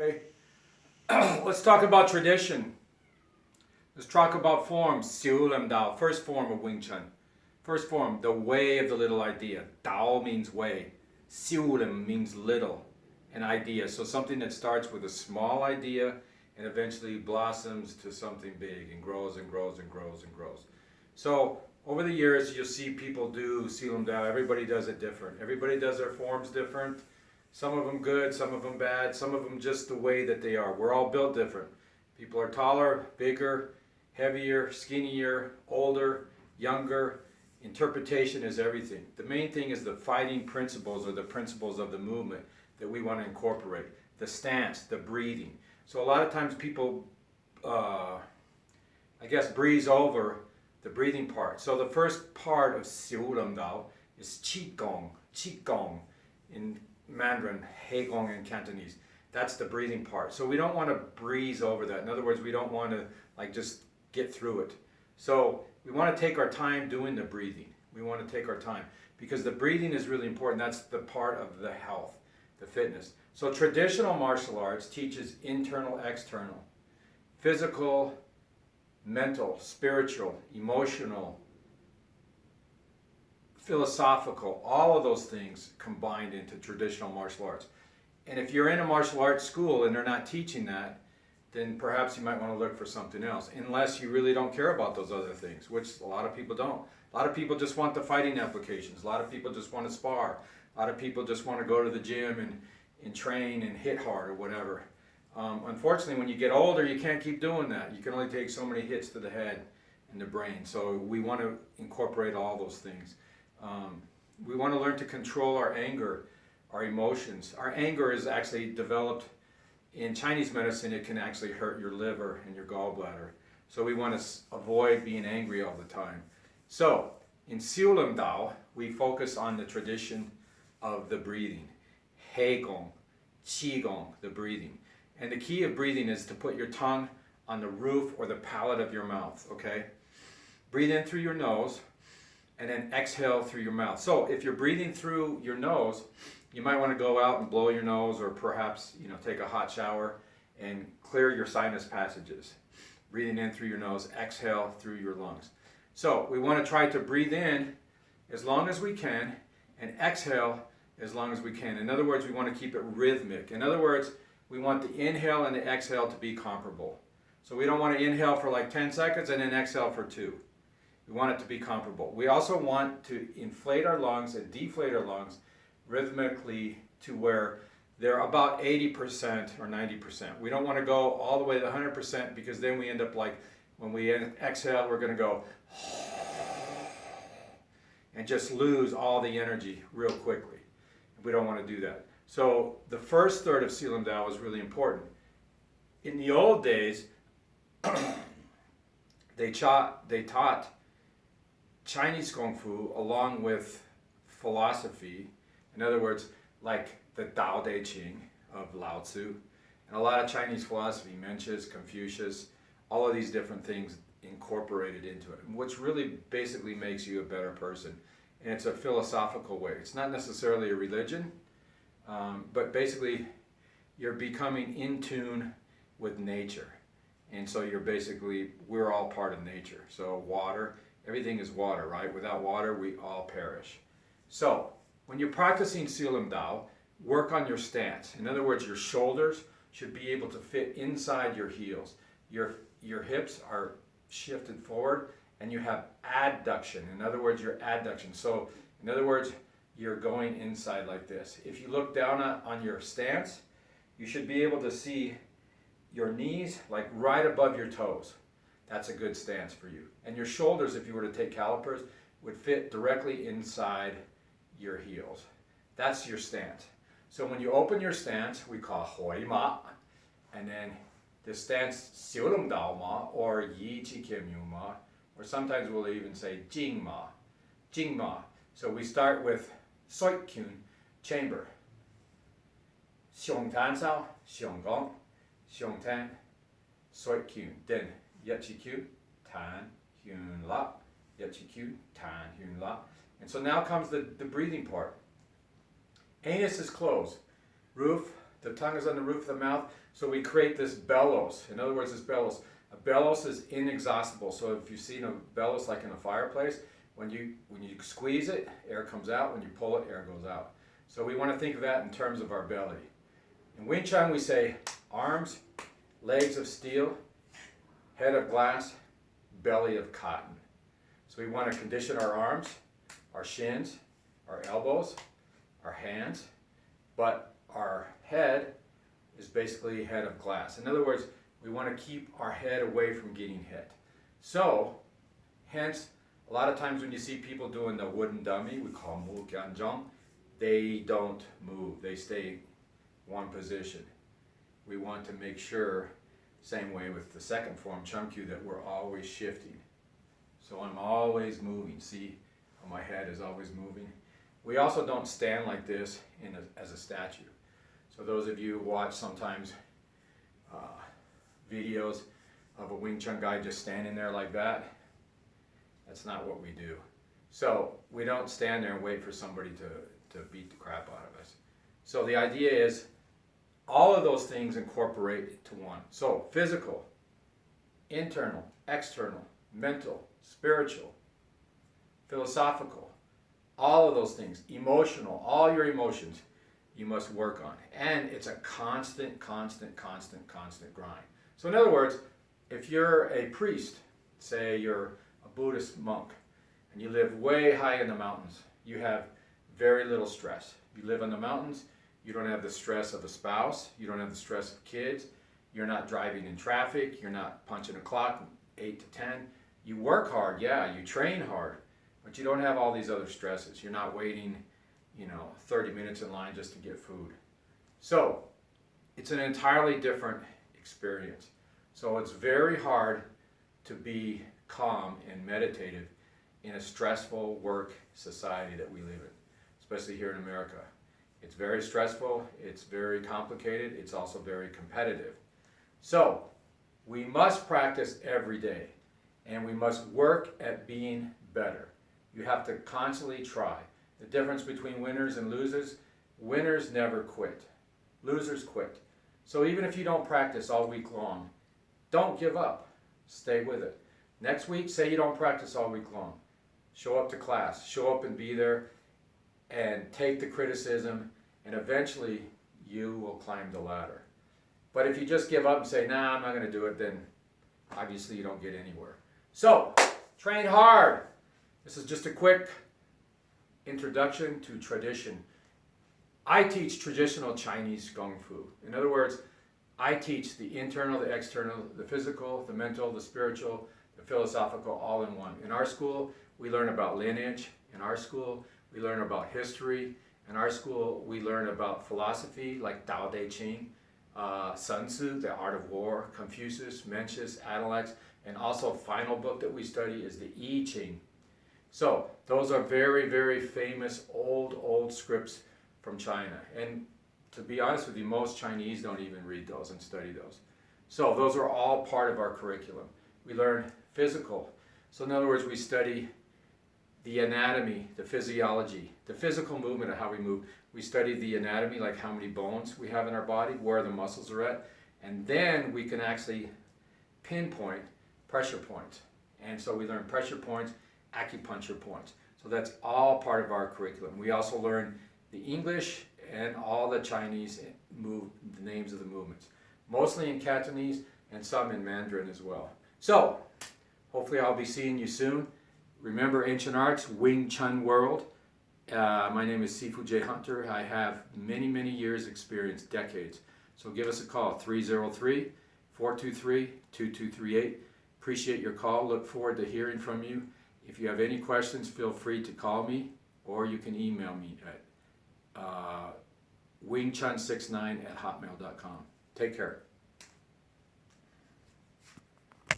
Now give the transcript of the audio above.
Okay. Let's talk about tradition. Let's talk about forms. Xiu Lim Dao, first form of Wing Chun. First form, the way of the little idea. Dao means way. Xiu Lim means little, an idea. So something that starts with a small idea and eventually blossoms to something big and grows and grows and grows and grows. So over the years, you'll see people do Xiu Lim Dao. Everybody does it different. Everybody does their forms different. Some of them good, some of them bad, some of them just the way that they are. We're all built different. People are taller, bigger, heavier, skinnier, older, younger. Interpretation is everything. The main thing is the fighting principles or the principles of the movement that we want to incorporate. The stance, the breathing. So a lot of times people, breeze over the breathing part. So the first part of Xiu Lim Dao is Qigong, Qigong in Mandarin, Heigong in Cantonese. That's the breathing part. So we don't want to breeze over that. In other words, we don't want to just get through it. So we want to take our time doing the breathing. We want to take our time because the breathing is really important. That's the part of the health, the fitness. So traditional martial arts teaches internal, external, physical, mental, spiritual, emotional, philosophical, all of those things combined into traditional martial arts. And if you're in a martial arts school and they're not teaching that, then perhaps you might want to look for something else, unless you really don't care about those other things, which a lot of people don't. A lot of people just want the fighting applications. A lot of people just want to spar. A lot of people just want to go to the gym and train and hit hard or whatever. Unfortunately, when you get older, you can't keep doing that. You can only take so many hits to the head and the brain. So we want to incorporate all those things. We want to learn to control our anger, our emotions. Our anger is actually developed in Chinese medicine. It can actually hurt your liver and your gallbladder. So we want to avoid being angry all the time. So in Xiu Lim Dao, we focus on the tradition of the breathing. Heigong, Qigong, the breathing. And the key of breathing is to put your tongue on the roof or the palate of your mouth, okay? Breathe in through your nose and then exhale through your mouth. So if you're breathing through your nose, you might want to go out and blow your nose or perhaps, take a hot shower and clear your sinus passages. Breathing in through your nose, exhale through your lungs. So we want to try to breathe in as long as we can and exhale as long as we can. In other words, we want to keep it rhythmic. In other words, we want the inhale and the exhale to be comparable. So we don't want to inhale for like 10 seconds and then exhale for 2. We want it to be comparable. We also want to inflate our lungs and deflate our lungs rhythmically to where they're about 80% or 90%. We don't want to go all the way to 100% because then we end up like when we exhale, we're going to go and just lose all the energy real quickly. We don't want to do that. So the first third of Xiu Lim Dao is really important. In the old days, they taught Chinese Kung Fu along with philosophy. In other words, like the Tao Te Ching of Lao Tzu, and a lot of Chinese philosophy, Mencius, Confucius, all of these different things incorporated into it, which really basically makes you a better person. And it's a philosophical way. It's not necessarily a religion, but basically you're becoming in tune with nature. And so we're all part of nature. So water, everything is water, right? Without water, we all perish. So when you're practicing Xiu Lim Dao, work on your stance. In other words, your shoulders should be able to fit inside your heels. Your hips are shifted forward and you have adduction. In other words, your adduction. So in other words, you're going inside like this. If you look down on your stance, you should be able to see your knees like right above your toes. That's a good stance for you. And your shoulders, if you were to take calipers, would fit directly inside your heels. That's your stance. So when you open your stance, we call Hui Ma, and then the stance Xiu Lim Dao Ma or Yi Qi Kim Yu Ma, or sometimes we'll even say Jing Ma, Jing Ma. So we start with Soit Kyun, chamber. Xiong Tan Sao, Xiong Gong, Xiong Tan, Soit Kyun. Then Yat Chi Kyu, Tan, Hyun La, Yat Chi Kyu, Tan, Hyun La. And so now comes the breathing part. Anus is closed. Roof, The tongue is on the roof of the mouth, so we create this bellows. In other words, this bellows. A bellows is inexhaustible. So if you've seen a bellows like in a fireplace, when you squeeze it, air comes out. When you pull it, air goes out. So we want to think of that in terms of our belly. In Wing Chun, we say arms, legs of steel, head of glass, belly of cotton. So we want to condition our arms, our shins, our elbows, our hands, but our head is basically head of glass. In other words, we want to keep our head away from getting hit. So, hence, a lot of times when you see people doing the wooden dummy, we call Mu Kian Zhong, they don't move. They stay one position. We want to make sure, same way with the second form, Chun Kyu, that we're always shifting. So I'm always moving. See how my head is always moving? We also don't stand like this as a statue. So those of you who watch sometimes videos of a Wing Chun guy just standing there like that, that's not what we do. So we don't stand there and wait for somebody to beat the crap out of us. So the idea is all of those things incorporate to one. So physical, internal, external, mental, spiritual, philosophical, all of those things, emotional, all your emotions, you must work on. And it's a constant grind. So in other words, if you're a priest, say you're a Buddhist monk, and you live way high in the mountains, you have very little stress. You live in the mountains, you don't have the stress of a spouse, you don't have the stress of kids, you're not driving in traffic, you're not punching a clock 8 to 10. You work hard, yeah, you train hard, but you don't have all these other stresses. You're not waiting, 30 minutes in line just to get food. So, it's an entirely different experience. So it's very hard to be calm and meditative in a stressful work society that we live in, especially here in America. It's very stressful, it's very complicated, it's also very competitive. So, we must practice every day, and we must work at being better. You have to constantly try. The difference between winners and losers, winners never quit. Losers quit. So even if you don't practice all week long, don't give up. Stay with it. Next week, say you don't practice all week long. Show up to class. Show up and be there and take the criticism, and eventually you will climb the ladder. But if you just give up and say, nah, I'm not going to do it, then obviously you don't get anywhere. So, train hard. This is just a quick introduction to tradition. I teach traditional Chinese Kung Fu. In other words, I teach the internal, the external, the physical, the mental, the spiritual, the philosophical, all in one. In our school, we learn about lineage. In our school, we learn about history. In our school, we learn about philosophy like Tao Te Ching, Sun Tzu, The Art of War, Confucius, Mencius, Analects, and also final book that we study is the I Ching. So those are very, very famous old scripts from China. And to be honest with you, most Chinese don't even read those and study those. So those are all part of our curriculum. We learn physical. So in other words, we study the anatomy, the physiology, the physical movement of how we move. We study the anatomy, like how many bones we have in our body, where the muscles are at, and then we can actually pinpoint pressure points. And so we learn pressure points, acupuncture points. So that's all part of our curriculum. We also learn the English and all the Chinese the names of the movements. Mostly in Cantonese and some in Mandarin as well. So, hopefully I'll be seeing you soon. Remember Ancient Arts, Wing Chun World. My name is Sifu J. Hunter. I have many years experience, decades. So give us a call, 303-423-2238. Appreciate your call. Look forward to hearing from you. If you have any questions, feel free to call me, or you can email me at wingchun69@hotmail.com. Take care.